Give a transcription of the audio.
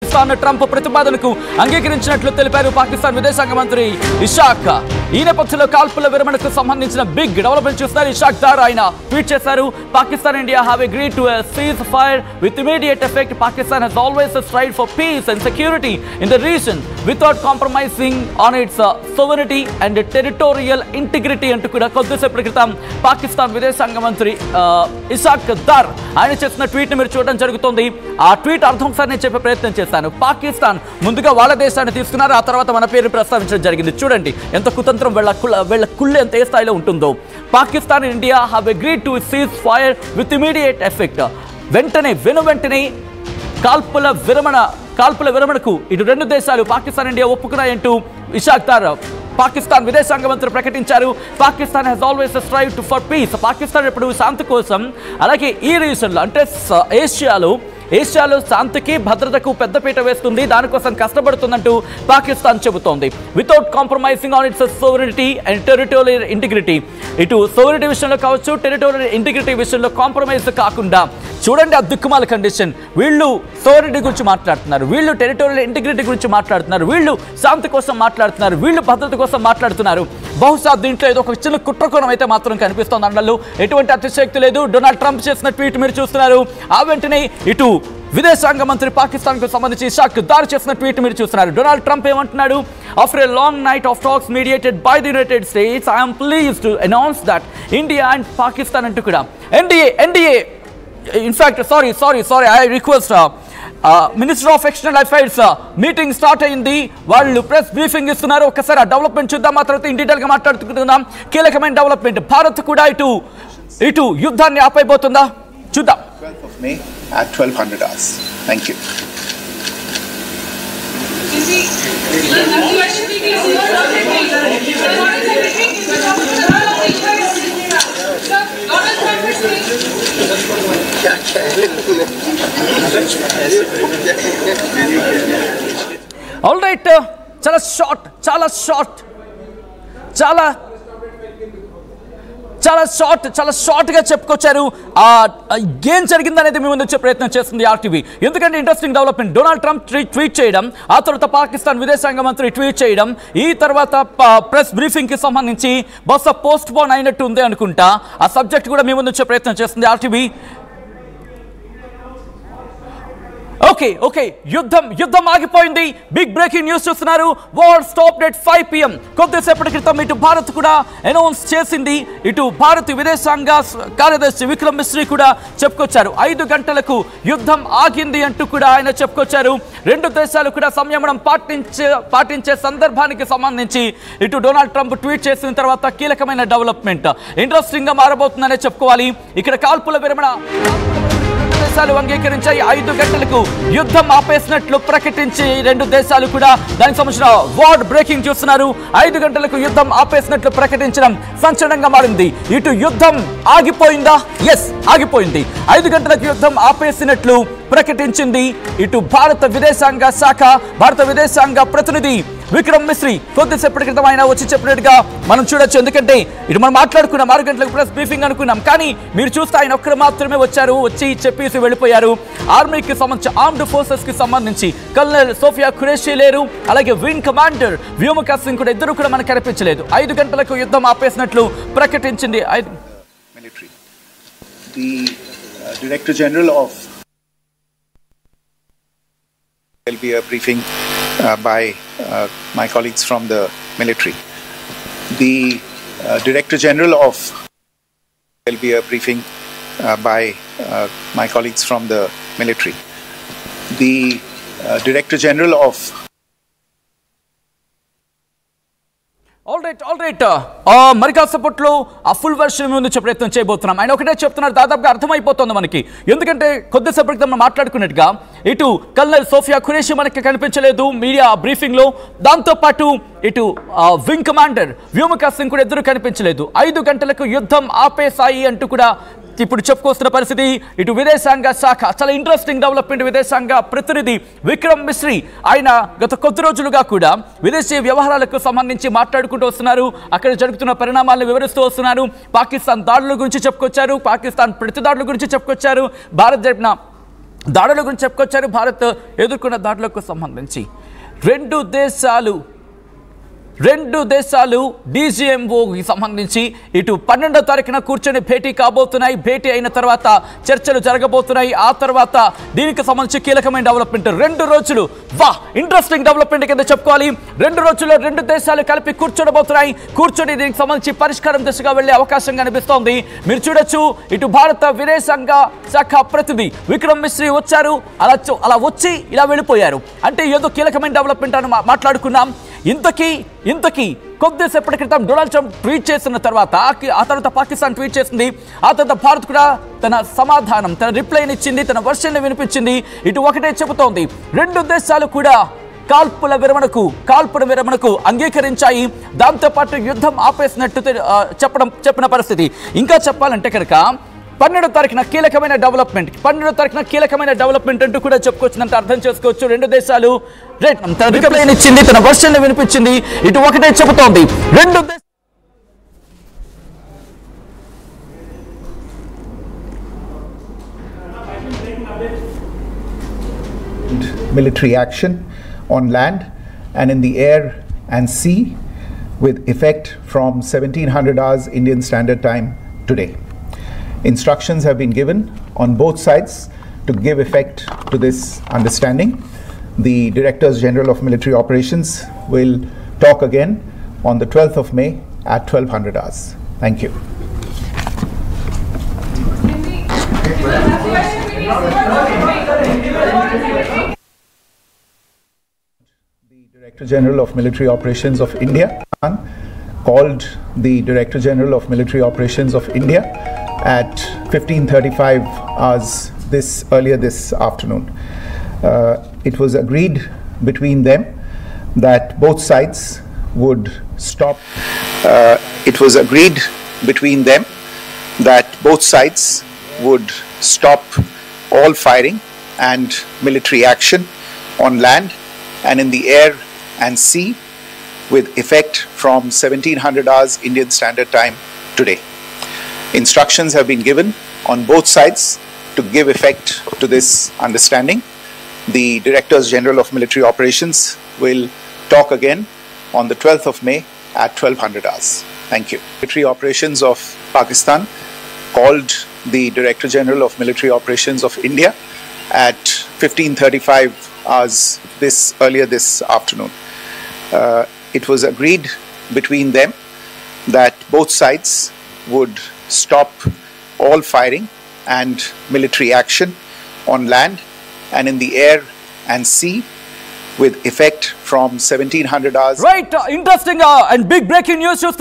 Pakistan Trump ప్రతిపాదనకు అంగీకరించినట్లు తెలిపారు పాకిస్తాన్ విదేశాంగ మంత్రి ఇషాక్. ఈ నేపథ్యంలో కాల్పుల విరమణకు సంబంధించిన బిగ్ డెవలప్మెంట్ చూస్తారు. ఇషాక్ దార్ ఆయన ట్వీట్ చేశారు. Pakistan India have agreed to a ceasefire with immediate effect. Pakistan has always strived for peace and security in the region without compromising on its sovereignty and territorial integrity అంటూ కూడా కొద్దిసేపటి క్రితం పాకిస్తాన్ విదేశాంగ మంత్రి ఇషాక్ దార్ ఆయన చేసిన ట్వీట్ ని మీరు చూడడం జరుగుతుంది. ఆ ట్వీట్ అర్థం ఒకసారి నేను చెప్పే ప్రయత్నం చేశాను. పాకిస్తాన్ ముందుగా వాళ్ళ దేశాన్ని తీసుకున్నారు, ఆ తర్వాత మన పేరు ప్రస్తావించడం జరిగింది. చూడండి ఎంత కుతంత్రం వీళ్ళ కుళ్ళు ఎంత ఏ స్థాయిలో ఉంటుందో. Pakistan India have agreed to cease fire with immediate effect. వెంటనే కాల్పుల విరమణకు ఇటు రెండు దేశాలు పాకిస్తాన్ ఇండియా ఒప్పుకున్నాయంటూ ఇషాక్ దార్ పాకిస్తాన్ విదేశాంగ మంత్రి ప్రకటించారు. Pakistan has always స్ట్రైవ్డ్ for piece. Pakistan ఎప్పుడు శాంతి కోసం, అలాగే ఈ రీజన్లో అంటే ఏషియాలో శాంతికి భద్రతకు పెద్దపీట వేస్తుంది, దానికోసం కష్టపడుతుందంటూ పాకిస్తాన్ చెబుతోంది. Without compromising on its sovereignty and territorial integrity. ఇటు సోవరెనిటీ విషయంలో కావచ్చు, టెరిటోరియల్ ఇంటిగ్రిటీ విషయంలో కాంప్రమైజ్ కాకుండా. చూడండి ఆ దిక్కుమాల కండిషన్. వీళ్ళు సోవరెనిటీ గురించి మాట్లాడుతున్నారు, వీళ్ళు టెరిటోరియల్ ఇంటిగ్రిటీ గురించి మాట్లాడుతున్నారు, వీళ్ళు శాంతి కోసం మాట్లాడుతున్నారు, వీళ్ళు భద్రత కోసం మాట్లాడుతున్నారు. బహుశా దీంట్లో ఏదో ఒక చిన్న కుట్రకోణం అయితే మాత్రం కనిపిస్తోంది. అందులో ఎటువంటి అతిశక్తి లేదు. డొనాల్డ్ ట్రంప్ చేసిన ట్వీట్ మీరు చూస్తున్నారు. ఆ వెంటనే ఇటు విదేశాంగ మంత్రి పాకిస్తాన్ కు సంబంధించి ఇషాక్ దార్ చేసిన ట్వీట్ మీరు చూస్తున్నారు. డొనాల్డ్ ట్రంప్ ఏమంటున్నాడు? After a long knight of talks mediated by the United states, I'm pleased to announce that India and Pakistan అంటూ కూడా NDA in fact sorry I request minister of external affairs meeting start అయింది. వాళ్ళు press briefing ఇస్తున్నారు. ఒకసారి ఆ development చూద్దాం, ఆ తర్వాత ఇన్ డీటెయిల్ గా మాట్లాడుకుంటున్నాం. కీలకమైన డెవలప్మెంట్. భారత్ కూడా ఇటు యుద్ధాన్ని ఆపైపోతుందా చూద్దాం. 12th of May at 1200 hours. Thank you. All right, చాలా షార్ట్గా చెప్పుకొచ్చారు. ఏం జరిగిందనేది మీ ముందు వచ్చే ప్రయత్నం చేస్తుంది ఆర్టీవీ. ఎందుకంటే interesting development. Donald Trump tweet చేయడం, ఆ తర్వాత పాకిస్తాన్ విదేశాంగ మంత్రి ట్వీట్ చేయడం, ఈ తర్వాత ప్రెస్ బ్రీఫింగ్ కి సంబంధించి బహుశా పోస్ట్ పోన్ అయినట్టు ఉంది అనుకుంటా. ఆ సబ్జెక్ట్ కూడా మీ ముందు వచ్చే ప్రయత్నం చేస్తుంది ఆర్టీవీ. ఓకే యుద్ధం ఆగిపోయింది. బిగ్ బ్రేకింగ్ న్యూస్ చూస్తున్నారు. War stopped at 5 PM. కొద్దిసేపటి క్రితం ఇటు భారత్ కూడా అనౌన్స్ చేసింది. ఇటు భారత్ విదేశాంగ కార్యదర్శి విక్రమ్ మిశ్రీ కూడా చెప్పుకొచ్చారు. 5 గంటలకు యుద్ధం ఆగింది అంటూ కూడా ఆయన చెప్పుకొచ్చారు. రెండు దేశాలు కూడా సంయమనం పాటించే సందర్భానికి సంబంధించి ఇటు డొనాల్డ్ ట్రంప్ ట్వీట్ చేసిన తర్వాత కీలకమైన డెవలప్మెంట్ ఇంట్రెస్టింగ్ గా మారబోతుందనే చెప్పుకోవాలి. ఇక్కడ కాల్పుల విరమణ దేశాలు అంగీకరించాయి. 5 గంటలకు యుద్ధం ఆపేసినట్లు ప్రకటించి రెండు దేశాలు కూడా దానికి సంబంధించిన వార్ బ్రేకింగ్ చూస్తున్నారు. 5 గంటలకు యుద్ధం ఆపేసినట్లు ప్రకటించడం సంచలనంగా మారింది. ఇటు యుద్ధం ఆగిపోయిందా? ఎస్, ఆగిపోయింది. 5 గంటలకు యుద్ధం ఆపేసినట్లు ప్రకటించింది ఇటు భారత విదేశాంగ ప్రతినిధి విక్రమ్ మిశ్రీ. కొద్దిసేపటి క్రితం ఆయన వచ్చి చెప్పినట్టుగా మనం చూడొచ్చు. ఎందుకంటే ఇటు మనం మాట్లాడుకున్నాం 6 గంటలకు ప్రెస్ బ్రీఫింగ్ అనుకున్నాం, కానీ మీరు చూస్తే ఆయన ఒక్కరు మాత్రమే వచ్చి చెప్పేసి వెళ్ళిపోయారు. ఆర్మీకి సంబంధించి ఆర్మ్డ్ ఫోర్సెస్ కి సంబంధించి కల్నల్ సోఫియా ఖురేషీ లేరు, అలాగే వింగ్ కమాండర్ వ్యోమికా సింగ్ కూడా ఇద్దరు కూడా మనకు కనిపించలేదు. 5 గంటలకు యుద్ధం ఆపేసినట్లు ప్రకటించింది. Director General of will be a briefing by my colleagues from the military. The Director General of will be a briefing by my colleagues from the military. The Director General of all right మరి కాసేపట్లో ఆ full version ముందు ప్రయత్నం చేయబోతున్నాం. ఆయన ఒకటే చెప్తున్నారు, దాదాపుగా అర్థమైపోతుంది మనకి. ఎందుకంటే కొద్దిసేపటికి మనం మాట్లాడుకున్నట్టుగా ఇటు కల్నల్ సోఫియా ఖురేషీ మనకి కనిపించలేదు మీడియా బ్రీఫింగ్ లో. దాంతోపాటు ఇటు వింగ్ కమాండర్ వ్యోమికా సింగ్ కూడా ఇద్దరు కనిపించలేదు. 5 గంటలకు యుద్ధం ఆపేసాయి అంటూ కూడా ఇప్పుడు చెప్పుకొస్తున్న పరిస్థితి. ఇటు విదేశాంగ శాఖ చాలా ఇంట్రెస్టింగ్ డెవలప్మెంట్. విదేశాంగ ప్రతినిధి విక్రమ్ మిశ్రీ ఆయన గత కొద్ది రోజులుగా కూడా విదేశీ వ్యవహారాలకు సంబంధించి మాట్లాడుకుంటూ వస్తున్నారు. అక్కడ జరుగుతున్న పరిణామాలను వివరిస్తూ వస్తున్నారు. పాకిస్తాన్ దాడుల గురించి చెప్పుకొచ్చారు, పాకిస్తాన్ ప్రతిదాడుల గురించి చెప్పుకొచ్చారు. భారత్ జరిపిన దాడుల గురించి చెప్పుకొచ్చారు. భారత్ ఎదుర్కొన్న దాడులకు సంబంధించి రెండు దేశాలు డీజీఎంఓకి సంబంధించి ఇటు 12వ తారీఖున కూర్చొని భేటీ కాబోతున్నాయి. భేటీ అయిన తర్వాత చర్చలు జరగబోతున్నాయి. ఆ తర్వాత దీనికి సంబంధించి కీలకమైన డెవలప్మెంట్ 2 రోజులు ఇంట్రెస్టింగ్ డెవలప్మెంట్ కింద చెప్పుకోవాలి. 2 రోజుల్లో 2 దేశాలు కలిపి కూర్చోబోతున్నాయి. కూర్చొని దీనికి సంబంధించి పరిష్కారం దిశగా వెళ్లే అవకాశం కనిపిస్తోంది. మీరు చూడొచ్చు, ఇటు భారత విదేశాంగ శాఖ ప్రతినిధి విక్రమ్ మిశ్రీ వచ్చారు. అలా వచ్చి ఇలా వెళ్ళిపోయారు. అంటే ఏదో కీలకమైన డెవలప్మెంట్ అని మాట్లాడుకున్నాం. ఇంతకీ కొద్దిసేపటి క్రితం డొనాల్డ్ ట్రంప్ ట్వీట్ చేసిన తర్వాత ఆ తర్వాత పాకిస్తాన్ ట్వీట్ చేసింది. ఆ తర్వాత భారత్ కూడా తన సమాధానం, తన రిప్లైని ఇచ్చింది, తన వర్షన్ని వినిపించింది. ఇటు ఒకటే చెబుతోంది, 2 దేశాలు కూడా కాల్పుల విరమణకు అంగీకరించాయి. దాంతోపాటు యుద్ధం ఆపేసినట్టు చెప్పిన పరిస్థితి. ఇంకా చెప్పాలంటే కనుక 12వ తారీఖున కీలకమైన డెవలప్మెంట్ అంటూ కూడా చెప్పుకోవచ్చునంటే అర్థం చేసుకోవచ్చు. 2 దేశాలు తన రిప్లైని ఇచ్చింది, తన వర్షన్ని వినిపించింది. ఇటు ఒకటే చెబుతోంది, 2 military action on land and in the air and sea with effect from 1700 hours Indian Standard Time today. Instructions have been given on both sides to give effect to this understanding. The Directors General of Military Operations will talk again on the 12th of May at 1200 hours. Thank you. The Director General of Military Operations of India called the Director General of Military Operations of India at 15:35 hours earlier this afternoon. It was agreed between them that both sides would stop. It was agreed between them that both sides would stop all firing and military action on land and in the air and sea with effect from 1700 hours Indian Standard Time today. Instructions have been given on both sides to give effect to this understanding. The Directors General of Military Operations will talk again on the 12th of May at 1200 hours. Thank you. Military Operations of Pakistan called the Director General of Military Operations of India at 15:35 hours earlier this afternoon. It was agreed between them that both sides would stop all firing and military action on land and in the air and sea with effect from 1700 hours. Right, interesting and big breaking news.